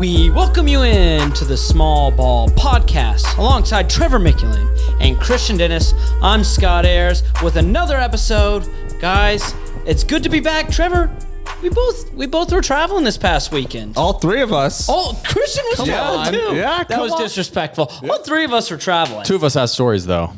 We welcome you in to the Small Ball Podcast alongside Trevor Mickulin and Christian Dennis. I'm Scott Ayers with another episode. Guys, it's good to be back. Trevor, we both were traveling this past weekend. All three of us. Oh, Christian was traveling too. Yeah, that was disrespectful. Yeah. All three of us were traveling. Two of us have stories though.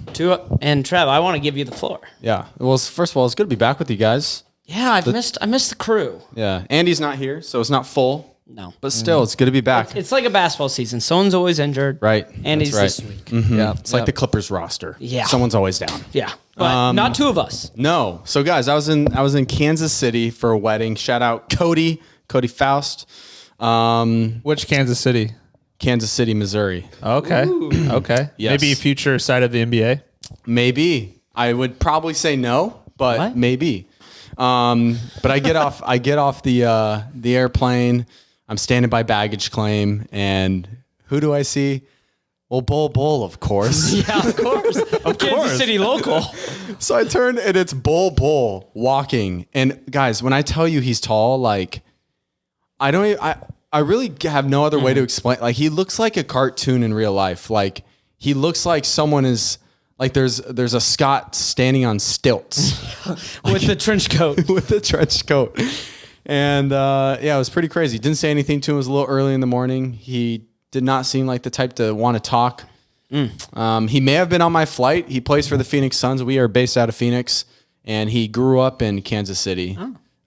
And Trev, I want to give you the floor. Yeah. Well, first of all, it's good to be back with you guys. Yeah, I missed the crew. Yeah. Andy's not here, so it's not full. No. But still, it's good to be back. It's like a basketball season. Someone's always injured. Right. Andy's right. this week. Mm-hmm. Yeah. It's like the Clippers roster. Yeah. Someone's always down. Yeah. But not two of us. No. So guys, I was in Kansas City for a wedding. Shout out Cody Faust. Which Kansas City? Kansas City, Missouri. Okay. Ooh. Okay. Yes. Maybe future side of the NBA? Maybe. I would probably say no, but what? maybe. But I get off the airplane. I'm standing by baggage claim, and who do I see? Well, Bull, of course. Yeah, of course. Kansas City local. So I turn, and it's Bull walking. And guys, when I tell you he's tall, like I really have no other way to explain. Like he looks like a cartoon in real life. Like he looks like someone is. Like there's a Scott standing on stilts with the trench coat. With the trench coat. And it was pretty crazy. Didn't say anything to him. It was a little early in the morning. He did not seem like the type to want to talk. He may have been on my flight. He plays for the Phoenix Suns. We are based out of Phoenix, and he grew up in Kansas City.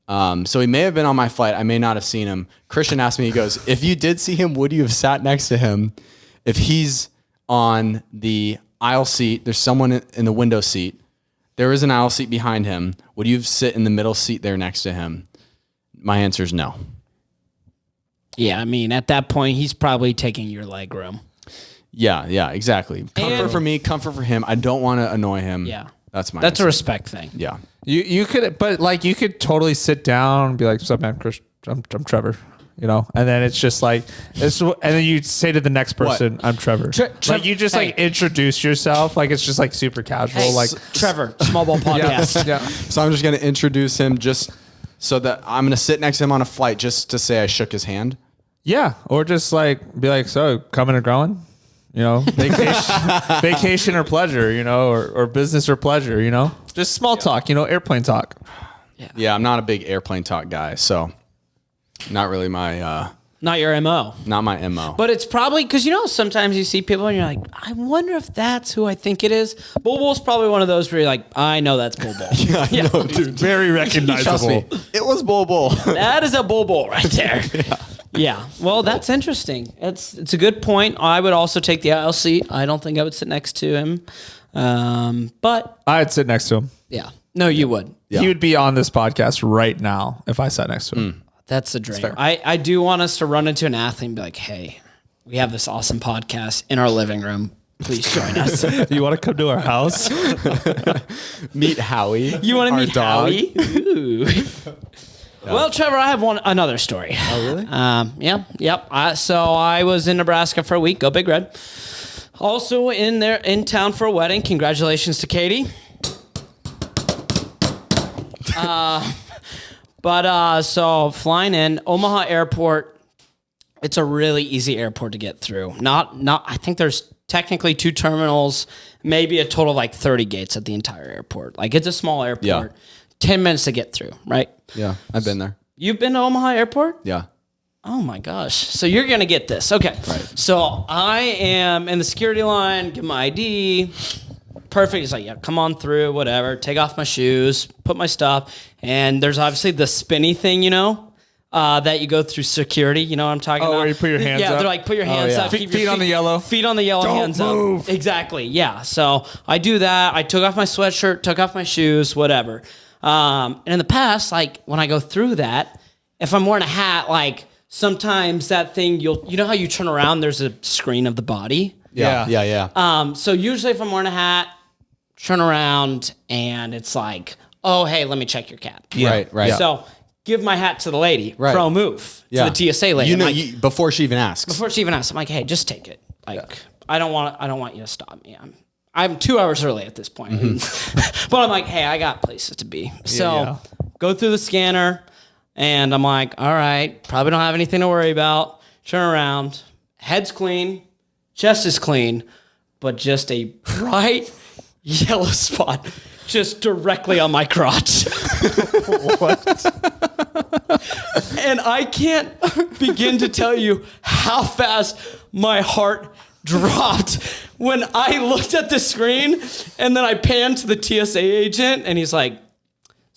So he may have been on my flight. I may not have seen him. Christian asked me, he goes, if you did see him, would you have sat next to him? If he's on the aisle seat, there's someone in the window seat. There is an aisle seat behind him. Would you sit in the middle seat there next to him? My answer is no. Yeah, I mean, at that point, he's probably taking your leg room. Yeah, exactly. Comfort for me, comfort for him. I don't want to annoy him. Yeah. That's answer. A respect thing. Yeah. You could totally sit down and be like, "What's up, man? Chris, I'm Trevor." You know, and then it's just like, and then you say to the next person, "I'm Trevor." Like you just like introduce yourself, like it's just like super casual. Hey, like Trevor, Small Ball Podcast. Yeah. So I'm just gonna introduce him just so that I'm gonna sit next to him on a flight just to say I shook his hand. Yeah, or just like be like, "So coming or going?" You know, vacation or pleasure, you know, or business or pleasure, you know, just small talk, you know, airplane talk. Yeah, I'm not a big airplane talk guy, so not really my not your MO. Not my MO. But it's probably because, you know, sometimes you see people and you're like, I wonder if that's who I think it is. Bull's probably one of those where you're like, I know that's Bull. Yeah, no, dude. Very recognizable. Trust me, it was Bull. That is a Bull right there. Yeah. Well, that's interesting. It's a good point. I would also take the aisle seat. I don't think I would sit next to him. But I'd sit next to him. Yeah. No, you would. Yeah. He would be on this podcast right now if I sat next to him. That's the dream. I do want us to run into an athlete and be like, hey, we have this awesome podcast in our living room. Please join us. You want to come to our house? Meet Howie. You want to meet Howie? Ooh. Yeah. Well, Trevor, I have another story. Oh, really? Yep. So I was in Nebraska for a week. Go Big Red. Also in town for a wedding. Congratulations to Katie. So flying in Omaha Airport, it's a really easy airport to get through. I think there's technically 2 terminals, maybe a total of like 30 gates at the entire airport. Like it's a small airport. Yeah. 10 minutes to get through, right? Yeah, I've been there. You've been to Omaha Airport? Yeah. Oh my gosh. So you're going to get this. Okay. Right. So I am in the security line, give my ID. Perfect. It's like, yeah, come on through, whatever. Take off my shoes, put my stuff. And there's obviously the spinny thing, you know, that you go through security. You know what I'm talking about? Where you put your hands up? Yeah, they're like, put your hands up. Feet on the yellow. Feet on the yellow, Don't hands move. up. Exactly. Yeah. So I do that. I took off my sweatshirt, took off my shoes, whatever. And in the past, like when I go through that, if I'm wearing a hat, like sometimes that thing, you know how you turn around, there's a screen of the body. Yeah. So usually if I'm wearing a hat, turn around and it's like, oh, hey, let me check your cap. Yeah. Right. So give my hat to the lady. Right. Pro move to the TSA lady. You know, like, before she even asks. I'm like, hey, just take it. Like, I don't want you to stop me. I'm 2 hours early at this point. Mm-hmm. But I'm like, hey, I got places to be. So go through the scanner, and I'm like, all right, probably don't have anything to worry about. turn around, head's clean, chest is clean, but just a bright yellow spot just directly on my crotch. What? And I can't begin to tell you how fast my heart dropped when I looked at the screen, and then I panned to the TSA agent, and he's like,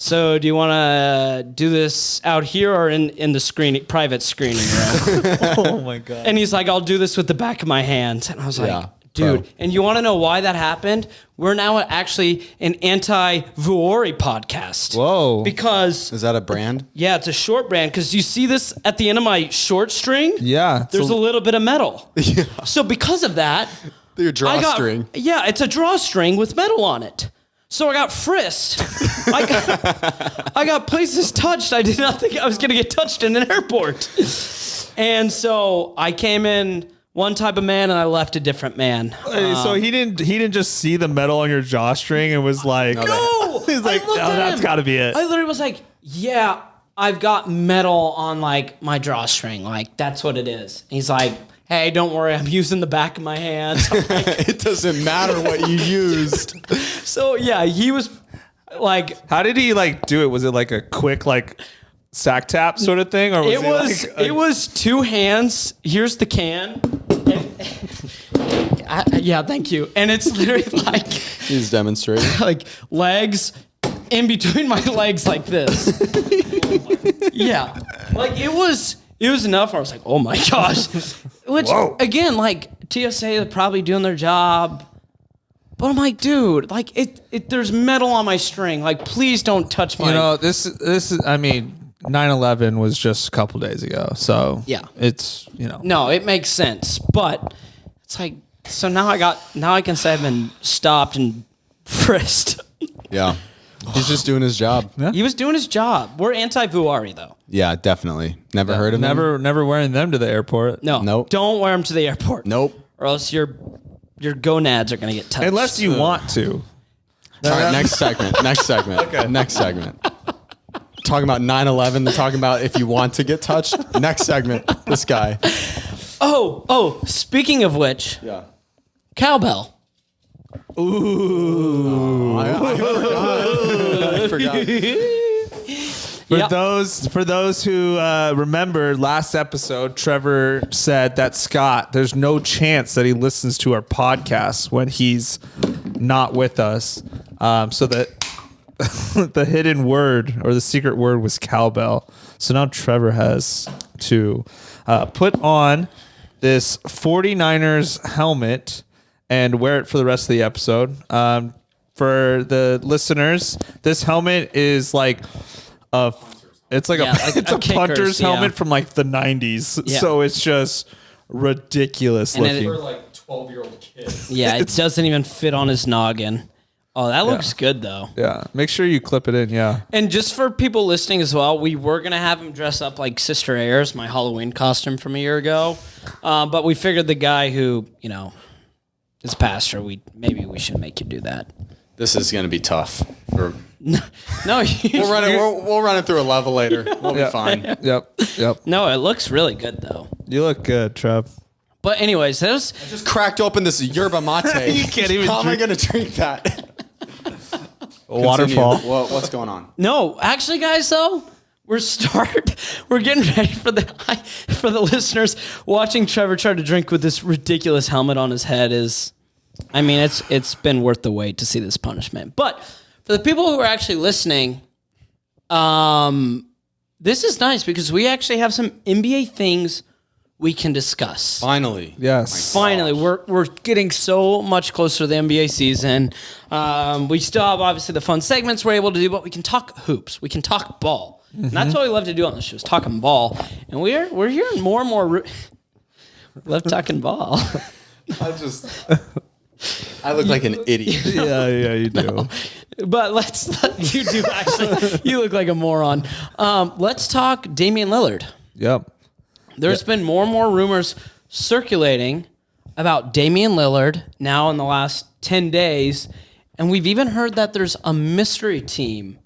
so do you want to do this out here or in the private screening room? Oh my God. And he's like, I'll do this with the back of my hand. And I was like, dude, and you want to know why that happened? We're now actually an anti-Vuori podcast. Whoa. Because... Is that a brand? Yeah, it's a short brand. Because you see this at the end of my short string? Yeah. There's a little bit of metal. Yeah. So because of that... Your drawstring. Yeah, it's a drawstring with metal on it. So I got frisked. I got places touched. I did not think I was going to get touched in an airport. And so I came in one type of man and I left a different man. So he didn't just see the metal on your jawstring and was like, No! He's like, oh, that's got to be it. I literally was like, yeah, I've got metal on like my drawstring. Like, that's what it is. And he's like, hey, don't worry, I'm using the back of my hand. It doesn't matter what you used. So yeah, he was like, how did he like do it? Was it like a quick like sack tap sort of thing, or was it was two hands. Here's the can. Yeah, thank you. And it's literally like He's demonstrating. like legs in between my legs like this. Yeah, like it was enough. I was like, oh my gosh. Which again, like TSA are probably doing their job. But I'm like, dude, like there's metal on my string. Like, please don't touch my. You know, this is. I mean, 9/11 was just a couple days ago, so yeah, it's No, it makes sense, but it's like so now I can say I've been stopped and frisked. Yeah, he's just doing his job. Yeah. He was doing his job. We're anti-Vuori though. Yeah, definitely. Never heard of him. Never wearing them to the airport. No, Nope. Don't wear them to the airport. Nope. Or else your gonads are gonna get touched. Unless you want to. All right, next segment. Next segment. Okay. Next segment. Talking about 9/11. They're talking about if you want to get touched. Next segment. This guy. Oh. Speaking of which, Yeah. cowbell. Ooh. I forgot. For those who remember last episode, Trevor said that Scott, there's no chance that he listens to our podcast when he's not with us. So that the hidden word or the secret word was cowbell. So now Trevor has to put on this 49ers helmet and wear it for the rest of the episode. For the listeners, this helmet is like it's like a punter's helmet from like the 90s. Yeah. So it's just ridiculous looking. For like 12-year-old kids. Yeah, it doesn't even fit on his noggin. Oh, that looks good though. Yeah, make sure you clip it in. Yeah, And just for people listening as well, we were gonna have him dress up like Sister Ayers, my Halloween costume from a year ago, but we figured the guy who is pastor, maybe we should make you do that. This is going to be tough. No, We'll run it through a level later. We'll be fine. Yep. no, it looks really good though. You look good, Trev. But anyways, that was Just cracked open this yerba mate. You can't even How am I drink- going to drink that? A waterfall. Continue. What's going on? no. Actually, guys, though. We're getting ready for the listeners watching Trevor try to drink with this ridiculous helmet on his head it's been worth the wait to see this punishment. But for the people who are actually listening, this is nice because we actually have some NBA things we can discuss. Finally. Yes. Finally, we're getting so much closer to the NBA season. We still have obviously the fun segments we're able to do, but we can talk hoops. We can talk ball. And that's what we love to do on the show is talking ball. And we're hearing more and more. Love talking ball. I look like an idiot. Yeah, you do. But you do actually. You look like a moron. Let's talk Damian Lillard. Yep. There's been more and more rumors circulating about Damian Lillard now in the last 10 days. And we've even heard that there's a mystery team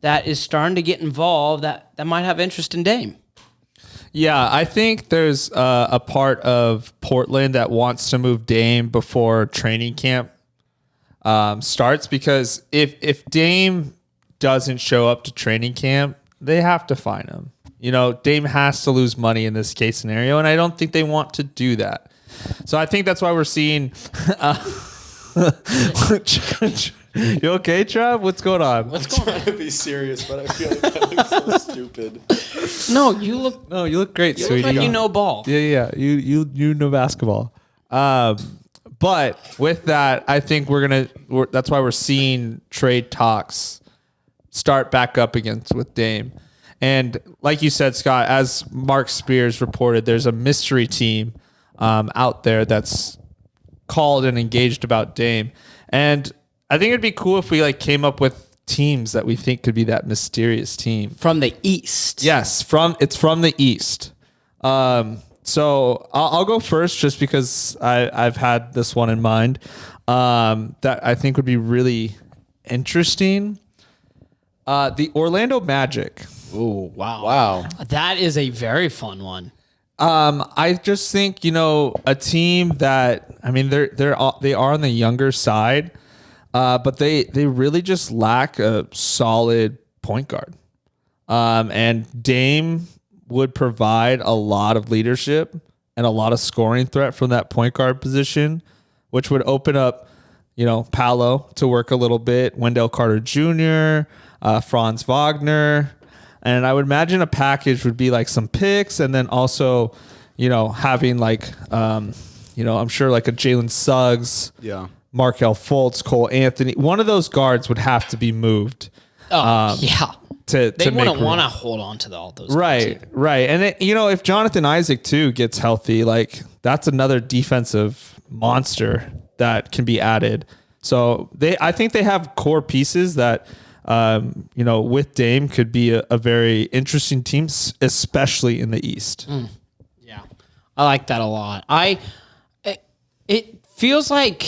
that is starting to get involved that might have interest in Dame. Yeah, I think there's a part of Portland that wants to move Dame before training camp starts, because if Dame doesn't show up to training camp, they have to fine him. You know, Dame has to lose money in this case scenario, and I don't think they want to do that. So I think that's why we're seeing. You okay, Trev? What's going on? I'm trying to be serious, but I feel like that looks so stupid. No, you look great, you sweetie. look like you know ball. Yeah. You know basketball. But with that, I think that's why we're seeing trade talks start back up again with Dame. And like you said, Scott, as Mark Spears reported, there's a mystery team out there that's called and engaged about Dame. And I think it'd be cool if we came up with teams that we think could be that mysterious team From the East. Yes, it's from the East. So I'll go first just because I've had this one in mind that I think would be really interesting. The Orlando Magic. Oh, wow. Wow. That is a very fun one. I just think, a team that, I mean, they are on the younger side, but they really just lack a solid point guard. And Dame would provide a lot of leadership and a lot of scoring threat from that point guard position, which would open up, Paolo to work a little bit, Wendell Carter Jr., Franz Wagner. And I would imagine a package would be like some picks, and then also, having I'm sure like a Jalen Suggs, Markelle Fultz, Cole Anthony. One of those guards would have to be moved. Oh, yeah. They wouldn't want to hold on to all those. Right. And if Jonathan Isaac too gets healthy, that's another defensive monster that can be added. So I think they have core pieces that, with Dame could be a very interesting team, especially in the East. Yeah, I like that a lot. It feels like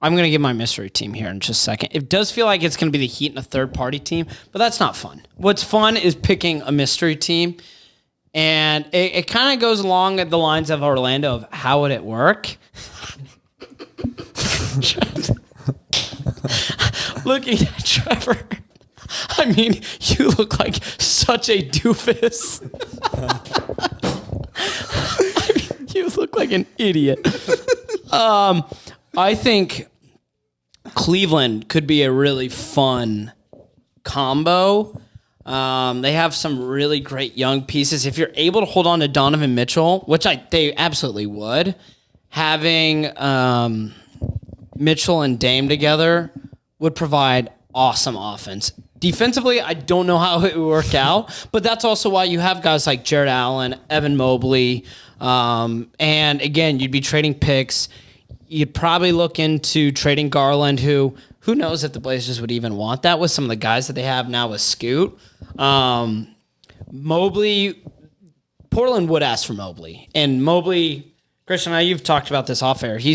I'm going to give my mystery team here in just a second. It does feel like it's going to be the Heat and a third-party team, but that's not fun. What's fun is picking a mystery team, and it kind of goes along the lines of Orlando of how would it work? Looking at Trevor, I mean, you look like such a doofus. I mean, you look like an idiot. I think Cleveland could be a really fun combo. They have some really great young pieces. If you're able to hold on to Donovan Mitchell, which they absolutely would, having Mitchell and Dame together would provide awesome offense. Defensively, I don't know how it would work out, but that's also why you have guys like Jared Allen, Evan Mobley, and again, you'd be trading picks. You'd probably look into trading Garland, who knows if the Blazers would even want that with some of the guys that they have now with Scoot. Mobley, Portland would ask for Mobley. And Mobley, Christian, I know you've talked about this off air. He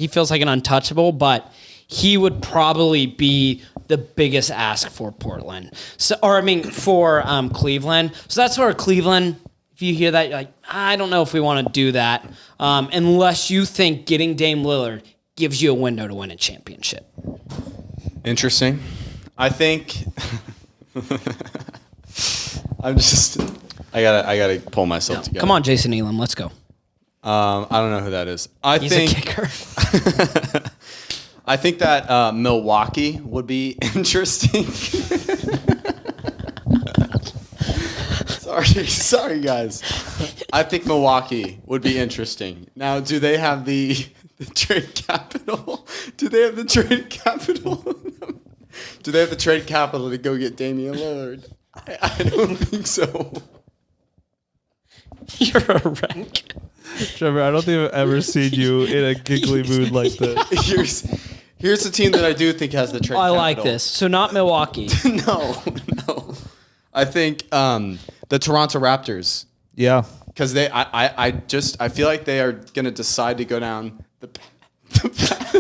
feels like an untouchable, but he would probably be the biggest ask for Portland. For Cleveland. So that's where Cleveland, if you hear that, you're like, I don't know if we want to do that, unless you think getting Dame Lillard gives you a window to win a championship. Interesting. I think I gotta pull myself together. Come on, Jason Elam, let's go. I don't know who that is. He's a kicker. I think that Milwaukee would be interesting. Sorry, guys. I think Milwaukee would be interesting. Now, do they have the trade capital? Do they have the trade capital? Do they have the trade capital to go get Damian Lillard? I don't think so. You're a wreck. Trevor, I don't think I've ever seen you in a giggly mood like this. Here's the team that I do think has the trade capital. I like this. So not Milwaukee. No. I think the Toronto Raptors. Yeah. Because I feel like they are going to decide to go down the path.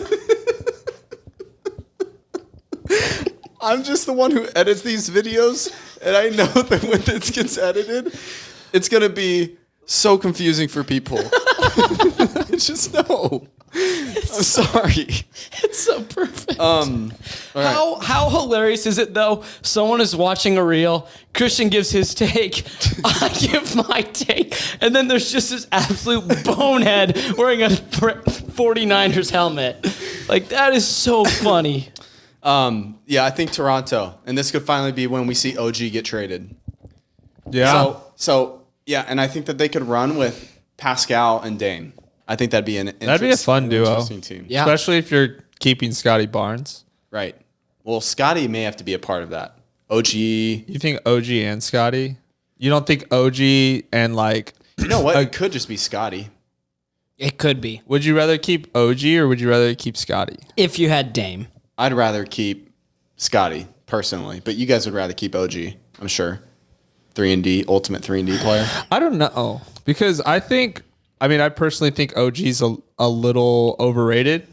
I'm just the one who edits these videos, and I know that when this gets edited, it's going to be so confusing for people. It's just no. I'm sorry. It's so perfect. All right. How hilarious is it though? Someone is watching a reel. Christian gives his take. I give my take, and then there's just this absolute bonehead wearing a 49ers helmet. Like that is so funny. Yeah, I think Toronto, and this could finally be when we see OG get traded. Yeah. So yeah, and I think that they could run with Pascal and Dame. I think that'd be a fun duo. Interesting team. Yeah. Especially if you're keeping Scotty Barnes. Right. Well, Scotty may have to be a part of that. OG. You think OG and Scotty? You don't think OG and like... You know what? It could just be Scotty. It could be. Would you rather keep OG or would you rather keep Scotty? If you had Dame. I'd rather keep Scotty, personally. But you guys would rather keep OG, I'm sure. 3-and-D, ultimate 3-and-D player. I don't know. Because I personally think OG's a little overrated.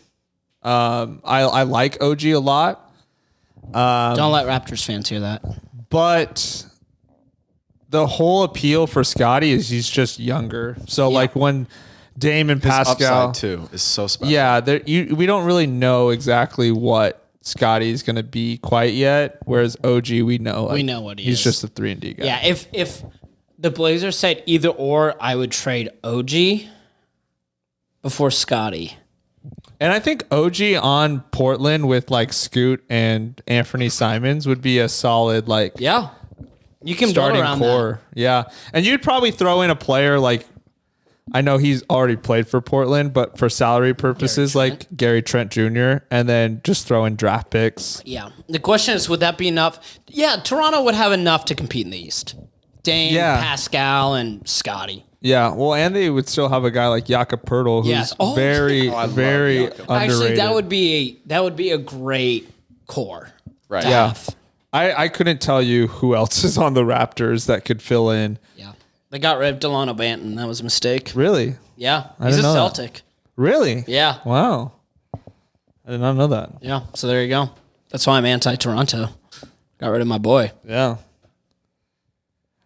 I like OG a lot. Don't let Raptors fans hear that. But the whole appeal for Scotty is he's just younger. So like when Dame and His Pascal upside, too, is so special. Yeah, we don't really know exactly what Scotty's going to be quite yet. Whereas OG, we know. We know what he's is. just a 3-and-D guy. Yeah, if the Blazers said either or, I would trade OG before Scotty. And I think OG on Portland with like Scoot and Anthony Simons would be a solid like Yeah. You can build starting around core. Yeah. And you'd probably throw in a player like, I know he's already played for Portland, but for salary purposes, like Gary Trent Jr., and then just throw in draft picks. that. Yeah. The question is, would that be enough? Yeah, Toronto would have enough to compete in the East. Dame, Pascal, and Scotty. Yeah, well, and they would still have a guy like Jakob Poeltl, who's Yes. Oh, very Jakob. underrated. Actually, that would be a great core. Right. to Yeah. have. I couldn't tell you who else is on the Raptors that could fill in. Yeah. They got rid of Delano Banton. That was a mistake. Really? Yeah. I He's a didn't know that. Celtic. Really? Yeah. Wow. I did not know that. Yeah. So there you go. That's why I'm anti-Toronto. Got rid of my boy. Yeah.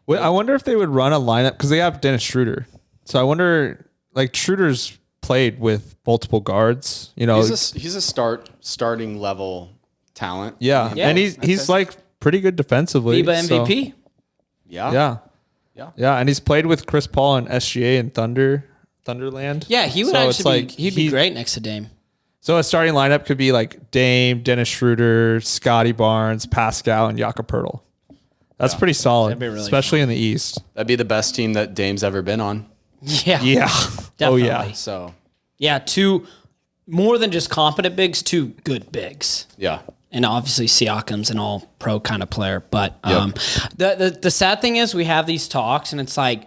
Well, I wonder if they would run a lineup because they have Dennis Schroeder. So I wonder, like Schroeder's played with multiple guards. You know, He's a starting level talent. yeah, and he's like pretty good defensively. FIBA so- MVP. Yeah. Yeah, and he's played with Chris Paul and SGA and Thunderland. Yeah, he would So it's actually like he'd be great next to Dame. So a starting lineup could be like Dame, Dennis Schroeder, Scotty Barnes, Pascal, and Jakob Poeltl. That's pretty solid, That'd be really especially in the East. That'd be the best team that Dame's ever been on. Yeah. Yeah. Oh Definitely. yeah. So, Yeah, two more than just competent bigs, two good bigs. yeah. And obviously Siakam's an all pro kind of player. But the sad thing is we have these talks and it's like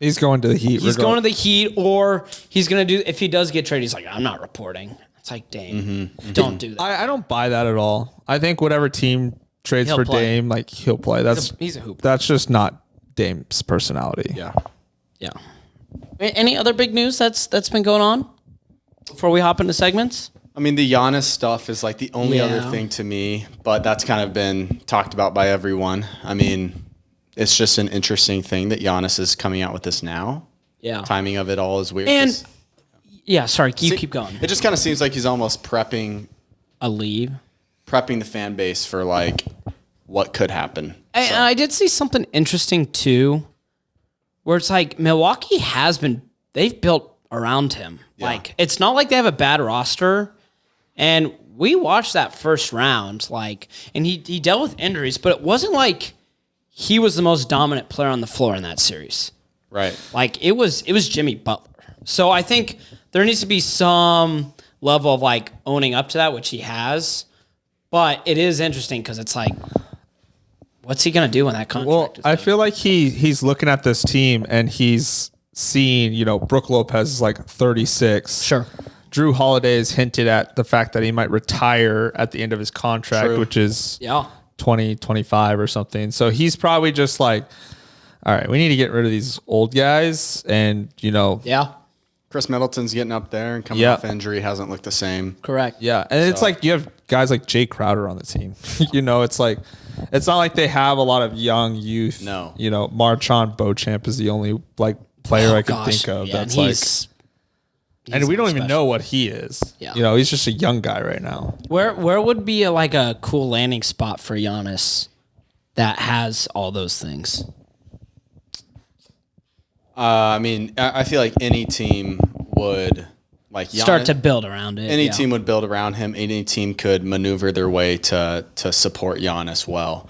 He's going to the Heat. he's going to the Heat or he's gonna do if he does get traded, he's like, I'm not reporting. It's like, Dame, don't do that. I don't buy that at all. I think whatever team trades He'll for play. Dame, like he'll play. He's a hooper. That's just not Dame's personality. Yeah. Yeah. Any other big news that's been going on before we hop into segments? I mean, the Giannis stuff is like the only other Yeah. thing to me, but that's kind of been talked about by everyone. I mean, it's just an interesting thing that Giannis is coming out with this now. Yeah. Timing of it all is weird. And 'cause yeah, sorry, you keep going. It just kind of seems like he's almost prepping A leave. the fan base for like what could happen. And I did see something interesting too, where it's like Milwaukee they've built around him. Yeah. Like it's not like they have a bad roster. And we watched that first round, and he dealt with injuries, but it wasn't like he was the most dominant player on the floor in that series. Right. Like it was Jimmy Butler. So I think there needs to be some level of like owning up to that, which he has. But it is interesting because it's like, what's he gonna do when that contract? Well, is I done? feel like he's looking at this team and he's seeing, Brooke Lopez is like 36. Sure. Drew Holiday has hinted at the fact that he might retire at the end of his contract, True. which is Yeah. 2025 or something. So he's probably just like, all right, we need to get rid of these old guys and, Yeah. Chris Middleton's getting up there and coming off injury, hasn't looked the same. Correct. Yeah, and it's like you have guys like Jay Crowder on the team. It's like it's not like they have a lot of young youth. No. Marchand Beauchamp is the only like player I can think of that's like. And we don't even know what he is. Yeah. He's just a young guy right now. Where would be a cool landing spot for Giannis that has all those things? I feel like any team would Giannis, start to build around it. Any team would build around him. Any team could maneuver their way to support Giannis well.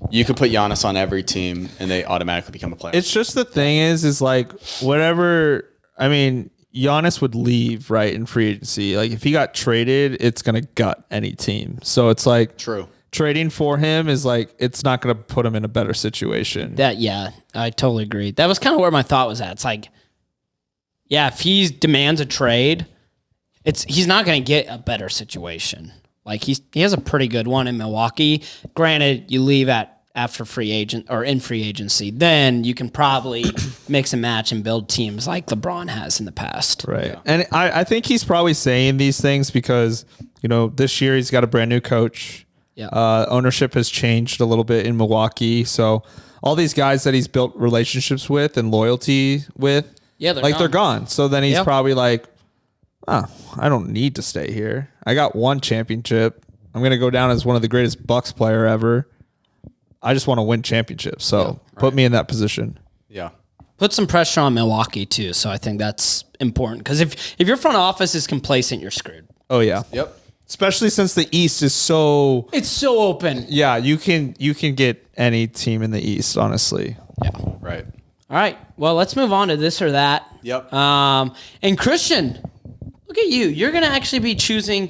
You could put Giannis on every team and they automatically become a player. It's just the thing is like whatever. I mean, Giannis would leave right in free agency. Like if he got traded, it's gonna gut any team. So it's like true. Trading for him is like it's not going to put him in a better situation. I totally agree. That was kind of where my thought was at. It's like, if he demands a trade, he's not going to get a better situation. Like he has a pretty good one in Milwaukee. Granted, you leave after free agent or in free agency, then you can probably mix and match and build teams like LeBron has in the past. Right. Yeah. And I think he's probably saying these things because, this year he's got a brand new coach. Yeah. Ownership has changed a little bit in Milwaukee. So all these guys that he's built relationships with and loyalty with, they're gone. So then he's probably like, I don't need to stay here. I got one championship. I'm going to go down as one of the greatest Bucks player ever. I just want to win championships. So put me in that position. Yeah. Put some pressure on Milwaukee too. So I think that's important because if your front office is complacent, you're screwed. Oh yeah. Yep. Especially since the East is so... It's so open. Yeah, you can get any team in the East, honestly. Yeah. Right. All right. Well, let's move on to this or that. Yep. And Christian, look at you. You're going to actually be choosing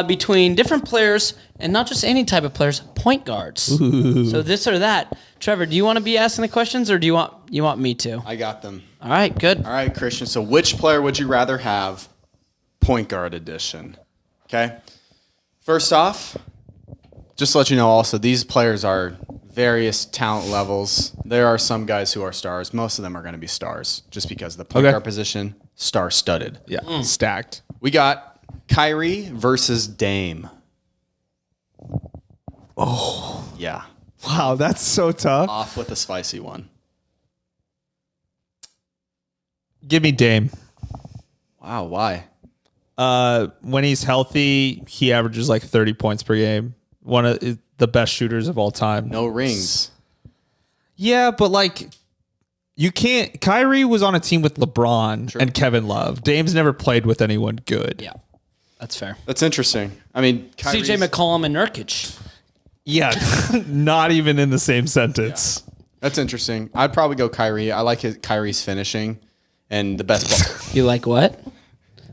between different players and not just any type of players, point guards. Ooh. So this or that. Trevor, do you want to be asking the questions or do you want me to? I got them. All right, good. All right, Christian. So which player would you rather have? Point guard edition. Okay. First off, just to let you know also, these players are various talent levels. There are some guys who are stars. Most of them are going to be stars just because the point guard position, star-studded. Yeah, stacked. We got Kyrie versus Dame. Oh. Yeah. Wow, that's so tough. Off with a spicy one. Give me Dame. Wow, why? When he's healthy, he averages like 30 points per game. One of the best shooters of all time. No rings. Yeah, but like you can't. Kyrie was on a team with LeBron and Kevin Love. Dame's never played with anyone good. Yeah, that's fair. That's interesting. I mean, CJ McCollum and Nurkic. Yeah, not even in the same sentence. Yeah. That's interesting. I'd probably go Kyrie. I like Kyrie's finishing and the best ball. You like what?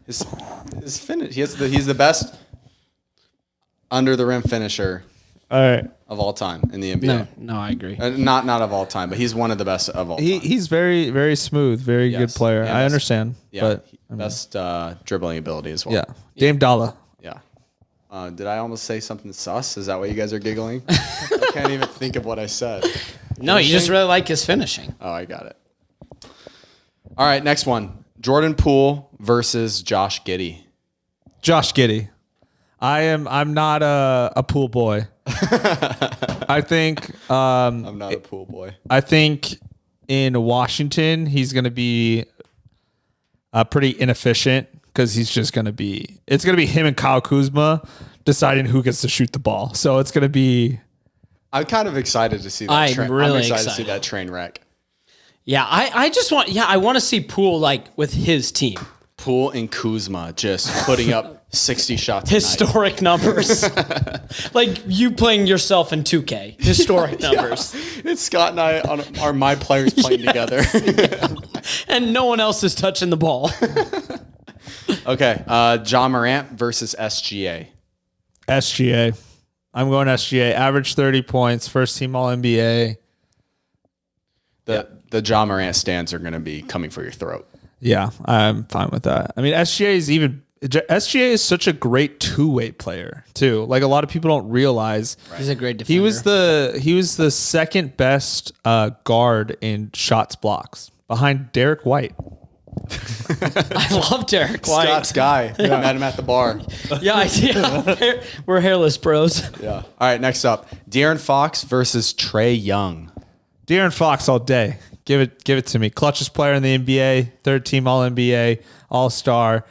His finish. He's the best under the rim finisher. All right. Of all time in the NBA. No, I agree. Not of all time, but he's one of the best of all time. He's very, very smooth, very good player. Yeah, I understand. Yeah, but best dribbling ability as well. Yeah. Dame Dalla. Yeah. Did I almost say something sus? Is that why you guys are giggling? I can't even think of what I said. No, you just really like his finishing. Oh, I got it. All right, next one. Jordan Poole versus Josh Giddey. Josh Giddey. I'm not a pool boy. I think I'm not a pool boy. I think in Washington he's going to be pretty inefficient because he's just going to be. It's going to be him and Kyle Kuzma deciding who gets to shoot the ball. So it's going to be. I'm kind of excited to see that. I'm really excited to see that train wreck. Yeah, I just want. Yeah, I want to see Poole like with his team. Poole and Kuzma just putting up 60 shots. Historic numbers. Like you playing yourself in 2K. Historic numbers. Yeah. It's Scott and I are my players playing together. Yeah. And no one else is touching the ball. Okay. John Morant versus SGA. SGA. I'm going SGA. Average 30 points. First team All NBA. The John Morant stands are going to be coming for your throat. Yeah, I'm fine with that. I mean, SGA is such a great two-way player too. Like a lot of people don't realize, he's a great defender. He was the second best guard in shots blocks behind Derek White. I love Derek White. Scott's guy. I met him at the bar. Yeah. We're hairless bros. Yeah. All right, next up. De'Aaron Fox versus Trae Young. De'Aaron Fox all day. Give it to me. Clutchest player in the NBA, third team All NBA, All Star.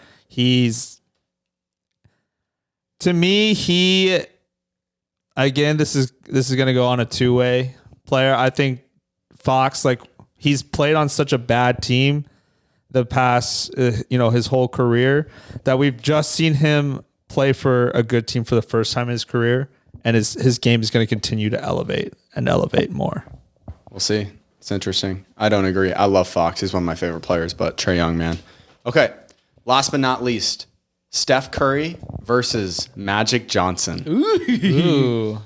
To me, again, this is going to go on a two-way player. I think Fox, like, he's played on such a bad team the past, his whole career, that we've just seen him play for a good team for the first time in his career, and his game is going to continue to elevate more. We'll see. It's interesting. I don't agree. I love Fox. He's one of my favorite players, but Trae Young, man. Okay. Last but not least, Steph Curry versus Magic Johnson. Ooh.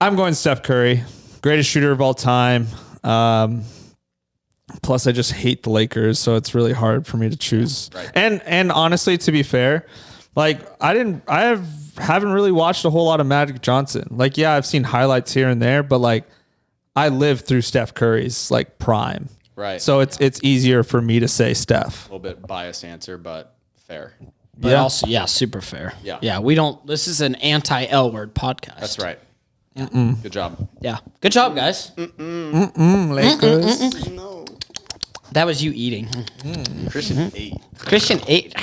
I'm going Steph Curry. Greatest shooter of all time. Plus, I just hate the Lakers, so it's really hard for me to choose. Right. And honestly, to be fair, like haven't really watched a whole lot of Magic Johnson. Like, yeah, I've seen highlights here and there, but like I lived through Steph Curry's like prime. Right. So it's easier for me to say Steph. A little bit biased answer, but fair. But also, super fair. Yeah. Yeah, this is an anti-L word podcast. That's right. Yeah. Good job. Yeah. Good job, guys. Lakers. No. That was you eating. Christian ate. Christian ate.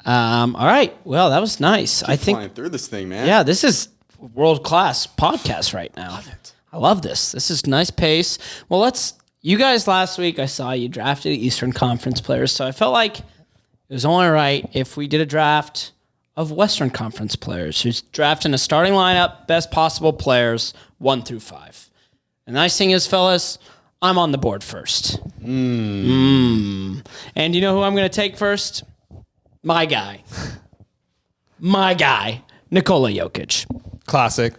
All right. Well, that was nice. I think flying through this thing, man. Yeah, this is world-class podcast right now. Love it. I love this. This is nice pace. Well, you guys last week, I saw you drafted Eastern Conference players, so I felt like it was only right if we did a draft of Western Conference players who's drafting a starting lineup, best possible players, 1 through 5. The nice thing is, fellas, I'm on the board first. And you know who I'm going to take first? My guy, Nikola Jokic. Classic.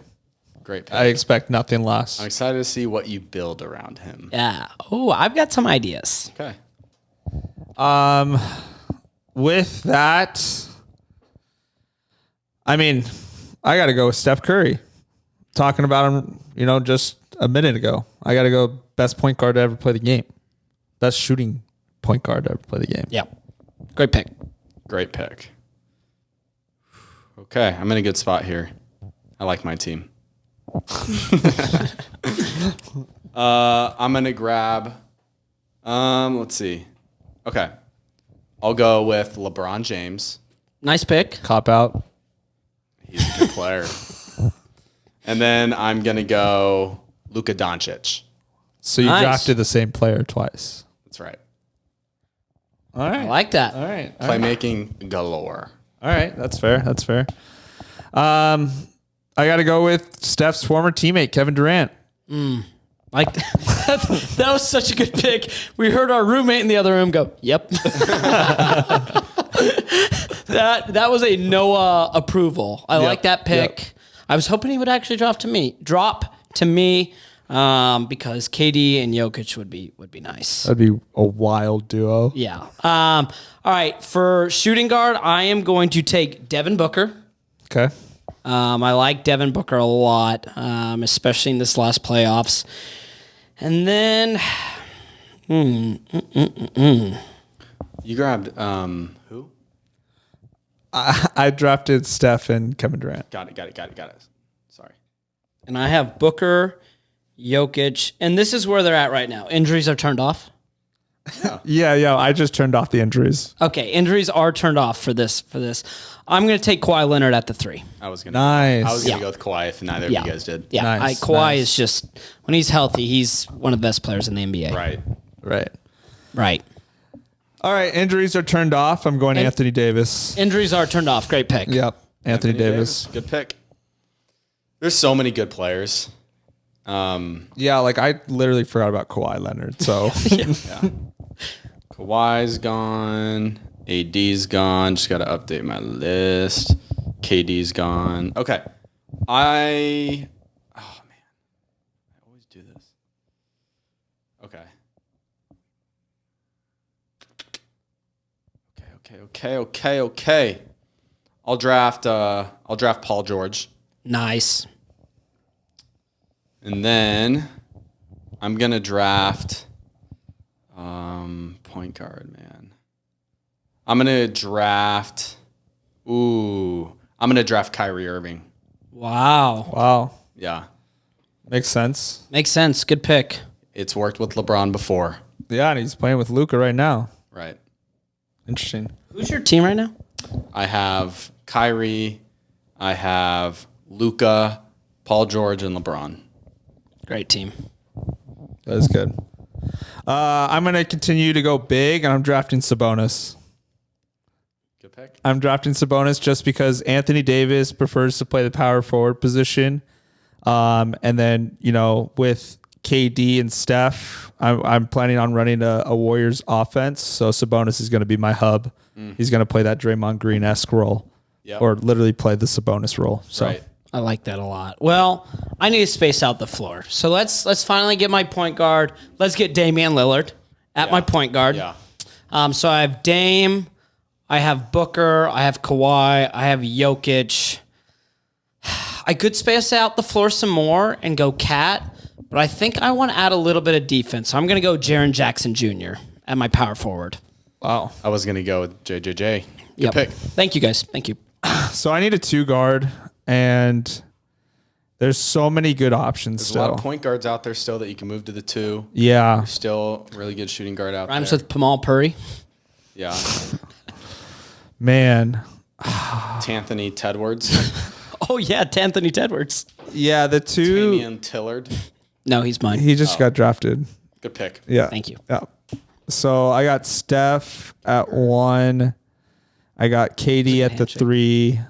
Great pick. I expect nothing less. I'm excited to see what you build around him. Yeah. Oh, I've got some ideas. Okay. With that, I mean, I got to go with Steph Curry. Talking about him, just a minute ago. I got to go best point guard to ever play the game. Best shooting point guard to ever play the game. Yeah. Great pick. Great pick. Okay, I'm in a good spot here. I like my team. I'm going to grab, let's see. Okay. I'll go with LeBron James. Nice pick. Cop out. He's a good player. And then I'm going to go Luka Doncic. So you drafted the same player twice. That's right. All right. I like that. All right. Playmaking galore. All right. That's fair. I got to go with Steph's former teammate, Kevin Durant. Like that was such a good pick. We heard our roommate in the other room go, "Yep." That was a Noah approval. I like that pick. Yep. I was hoping he would actually drop to me, because KD and Jokic would be nice. That'd be a wild duo. Yeah. All right, for shooting guard, I am going to take Devin Booker. Okay. I like Devin Booker a lot, especially in this last playoffs. And then, You grabbed who? I drafted Steph and Kevin Durant. Got it. Sorry. And I have Booker, Jokic, and this is where they're at right now. Injuries are turned off. Yeah. I just turned off the injuries. Okay, injuries are turned off for this. I'm going to take Kawhi Leonard at the 3. I was gonna Nice. go with Kawhi if neither of you guys did. Yeah, Nice, Kawhi is just, when he's healthy, he's one of the best players in the NBA. Right. All right, injuries are turned off. I'm going Anthony Davis. Injuries are turned off. Great pick. Yep, Anthony Davis. Good pick. There's so many good players. Yeah, like I literally forgot about Kawhi Leonard. So Yeah. Kawhi's gone. AD's gone. Just got to update my list. KD's gone. Okay. Oh, man. I always do this. Okay. I'll draft Paul George. Nice. And then I'm going to draft point guard, man. I'm gonna draft. I'm gonna draft Kyrie Irving. Wow. Yeah, Makes sense. Makes sense. Good pick. it's worked with LeBron before. Yeah, and he's playing with Luka right now. Right. Interesting. Who's your team right now? I have Kyrie. I have Luka, Paul George, and LeBron. Great team. That is good. I'm going to continue to go big, and I'm drafting Sabonis. Good pick. I'm drafting Sabonis just because Anthony Davis prefers to play the power forward position. And then, with KD and Steph, I'm planning on running a Warriors offense. So Sabonis is going to be my hub. He's going to play that Draymond Green-esque role, or literally play the Sabonis role. So Right. I like that a lot. Well, I need to space out the floor. So let's finally get my point guard. Let's get Damian Lillard at my point guard. Yeah. So I have Dame, I have Booker, I have Kawhi, I have Jokic. I could space out the floor some more and go Cat, but I think I want to add a little bit of defense. So I'm going to go Jaren Jackson Jr. at my power forward. wow. I was gonna go with JJJ. Good Yep. pick. Thank you, guys. Thank you. So I need a 2 guard, and there's so many good options There's a still. lot of point guards out there still that you can move to the 2. Yeah. Still really good shooting guard out Rhymes there. with Pamal Puri. Yeah. Man. T'Anthony Tedwards. Oh, yeah, T'Anthony Edwards. Yeah, the 2. Damian Tillard. No, he's mine. He just got drafted. Good pick. Yeah. Thank you. Yeah. So I got Steph at 1. I got KD at the handshake. 3.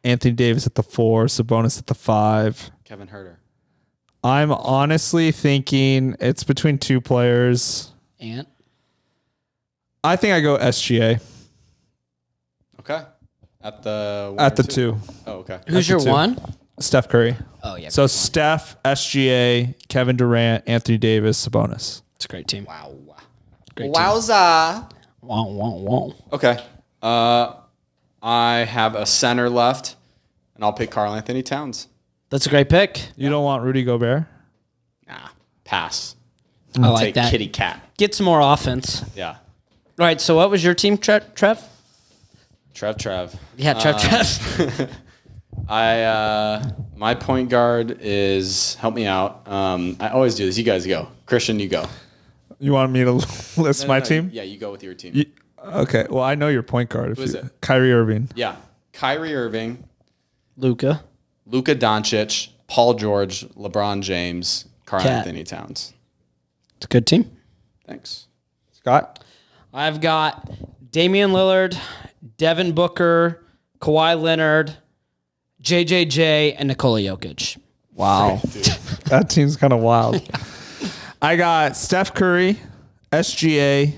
Anthony Davis at the 4. Sabonis at the 5. Kevin Herter. I'm honestly thinking it's between 2 players. Ant. I think I go SGA Okay. At the at the 2. Oh, okay. Who's your 2. one? Steph Curry. Oh, yeah. So Steph, SGA, Kevin Durant, Anthony Davis, Sabonis. It's a great team. Wow. Great team. Wowza. Wow, wow, wow. Okay. I have a center left, and I'll pick Karl Anthony Towns. That's a great pick. You don't want Rudy Gobert? Nah. Pass. I like Take that. Kitty Cat. Get some more offense. Yeah. All right, so what was your team, Trev? Trev. Yeah, Trev. My point guard is, help me out. I always do this. You guys go. Christian, you go. You want me to list my team? Yeah, you go with your team. Okay. Well, I know your point guard. Who is it? Kyrie Irving. Yeah. Kyrie Irving, Luka. Luka Doncic, Paul George, LeBron James, Karl Cat. Anthony Towns. It's a good team. Thanks. Scott? I've got Damian Lillard, Devin Booker, Kawhi Leonard, JJJ, and Nikola Jokic. Wow. That team's kind of wild. I got Steph Curry, SGA,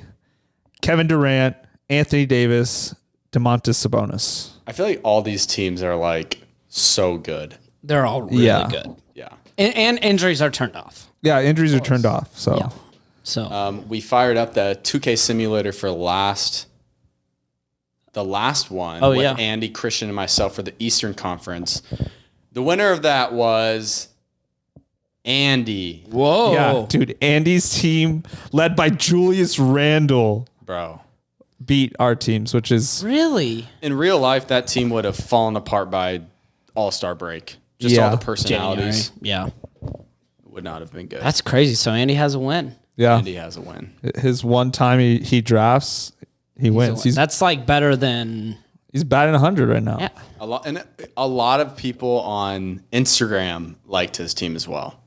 Kevin Durant, Anthony Davis, DeMontis Sabonis. I feel like all these teams are like so good. They're all really Yeah. good. Yeah. And injuries are turned off. Yeah, injuries are turned off. So Yeah. So We fired up the 2K simulator for the last one Oh, with yeah. Andy, Christian, and myself for the Eastern Conference. The winner of that was Andy, whoa. yeah, dude, Andy's team, led by Julius Randle, bro. beat our teams, which is Really? In real life, that team would have fallen apart by All-Star break. Just Yeah. all the personalities Yeah. would not have been good. That's crazy. So Andy has a win. yeah. Andy has a win. His one time he drafts, he wins. That's like better than He's batting 100 right now. yeah. A lot of people on Instagram liked his team as well.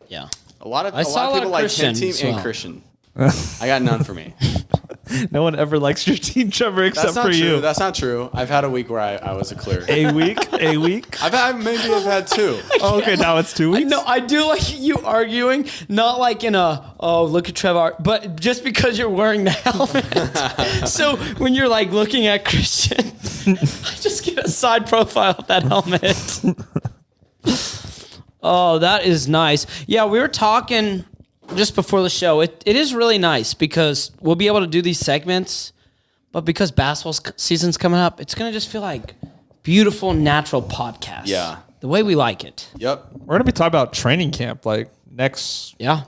Yeah. A lot of I saw a lot people of like his Christian team as and well. Christian. I got none for me. No one ever likes your team, Trevor, except That's not for true. you. That's not true. I've had a week where I was a clear. A week? I've had 2. Oh, okay, now it's 2 weeks. No, I do like you arguing, not like in a, oh, look at Trevor, but just because you're wearing the helmet. So when you're like looking at Christian, I just get a side profile of that helmet. Oh, that is nice. Yeah, we were talking just before the show. It is really nice because we'll be able to do these segments, but because basketball season's coming up, it's going to just feel like beautiful, natural podcast. Yeah. The way we like it. Yep. We're going to be talking about training camp like next Yeah.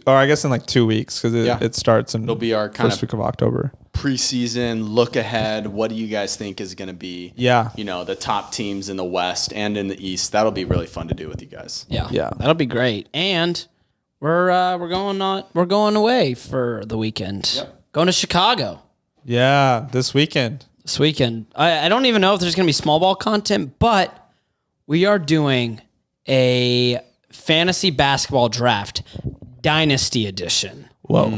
or I guess in like 2 weeks because Yeah. it starts in It'll be our kind first of week of October. preseason look ahead. What do you guys think is going to be? Yeah. The top teams in the West and in the East. That'll be really fun to do with you guys. Yeah. That'll be great. And we're going away for the weekend. Yep. Going to Chicago Yeah, this weekend. this weekend. I don't even know if there's going to be small ball content, but we are doing a fantasy basketball draft dynasty edition. Whoa.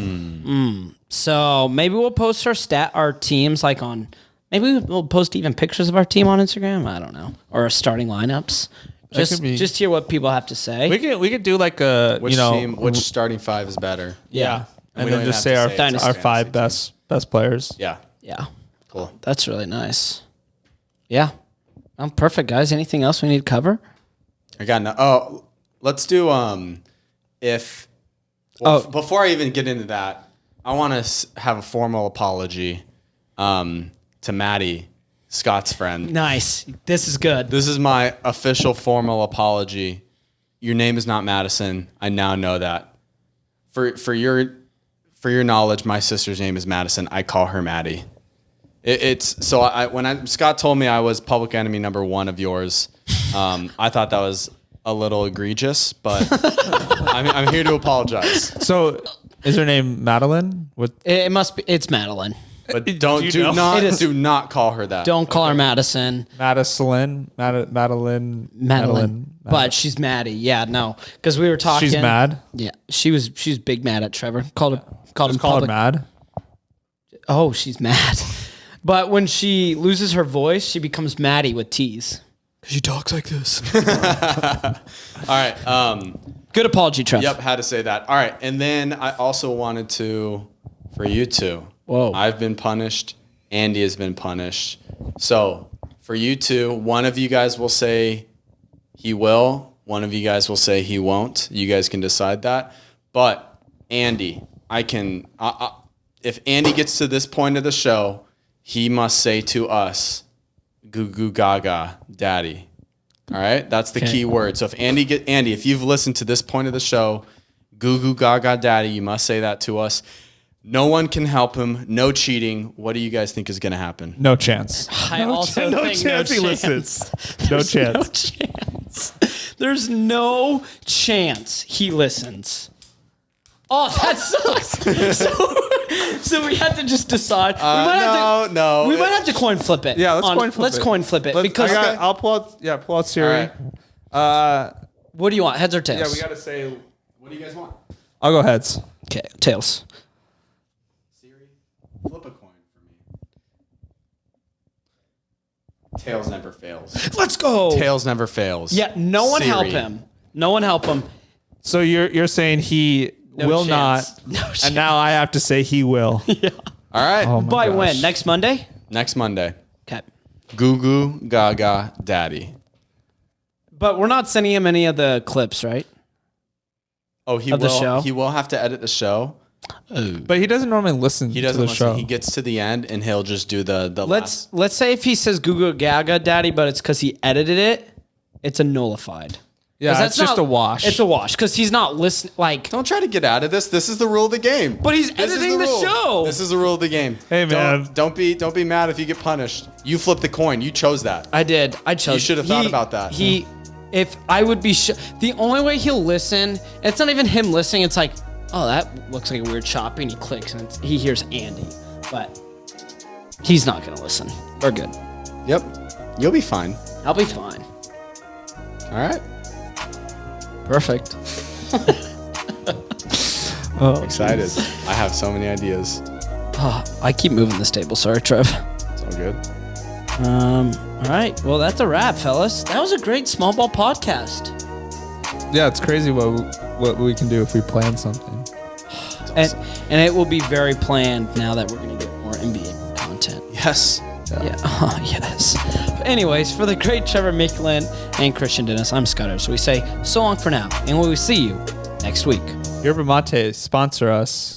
So maybe we'll post our teams like on. Maybe we'll post even pictures of our team on Instagram. I don't know, or our starting lineups. Just hear what people have to say. We could do like a Which starting five is better? Yeah. and we then don't just even say have our to say it's our fantasy five team. best players. Yeah. Yeah. Cool. That's really nice. Yeah. Perfect, guys. Anything else we need to cover? I got no. Oh, let's do before I even get into that, I want to have a formal apology to Maddie, Scott's friend. Nice. This is good. This is my official formal apology. Your name is not Madison. I now know that. For your knowledge, my sister's name is Madison. I call her Maddie. When Scott told me I was public enemy number 1 of yours, I thought that was a little egregious, but I'm here to apologize. So, is her name Madeline? It must be. It's Madeline. But Do you know? do not call her that. Don't call her Madison. Madeline. But she's Maddie. Yeah, no. Because we were talking. She's mad. Yeah. She's big mad at Trevor. Called him Call her public. mad. Oh, she's mad. But when she loses her voice, she becomes Maddie with T's. Because she talks like this. All right. Good apology, Trev. Yep, had to say that. All right. And then I also wanted to, for you two. Whoa. I've been punished. Andy has been punished. So for you two, one of you guys will say he will. One of you guys will say he won't. You guys can decide that. But Andy, if Andy gets to this point of the show, he must say to us, goo goo gaga, daddy. All right? That's the key word. So if Andy, if you've listened to this point of the show, goo goo gaga, daddy, you must say that to us. No one can help him. No cheating. What do you guys think is going to happen? No chance. I also no think chance no he chance. listens. No chance. No chance. There's no chance he listens. Oh, that sucks. So we had to just decide. We might have to coin flip it. Yeah, let's coin flip it. Because I'll pull out Siri. All what do you want? Heads or tails? Yeah, we gotta say. What do you guys want? I'll go heads. Okay, tails. Siri, flip a coin for me. Tails never fails. Let's go. Tails never fails. Yeah, no one help Siri. him. No one help him. So you're saying he will chance. not, No chance. and now I have to say he will. All right. Oh my By gosh. when? Next Monday? Next Monday. Okay. Goo goo gaga daddy. But we're not sending him any of the clips, right? Oh, he Of will. the show? He will have to edit the show. But he doesn't normally listen He to doesn't the listen. show. He gets to the end and he'll just do the last. Let's say if he says Google Gaga Daddy, but it's because he edited it, it's a nullified. Yeah, 'Cause it's just a wash. It's a wash because he's not listening. Like, Don't try to get out of this. This is the rule of the game. but he's This is editing the rule. show. This is the rule of the game. Hey, man. Don't be mad if you get punished. You flip the coin. You chose that. I did. I chose. You should have thought about that. If I would be, the only way he'll listen, it's not even him listening. It's like, oh, that looks like a weird choppy, and he clicks and he hears Andy, but he's not gonna listen. We're good. Yep. You'll be fine. I'll be fine. All right. Perfect. Excited. I have so many ideas. Oh, I keep moving this table. Sorry, Trev. It's all good. All right. Well, that's a wrap, fellas. That was a great small ball podcast. Yeah, it's crazy what we can do if we plan something. And it will be very planned now that we're going to get more NBA content. Yes. Yeah. Oh, yes. But anyways, for the great Trevor Micklin and Christian Dennis, I'm Scudder. So we say so long for now, and we will see you next week. Yerba Mate, sponsor us.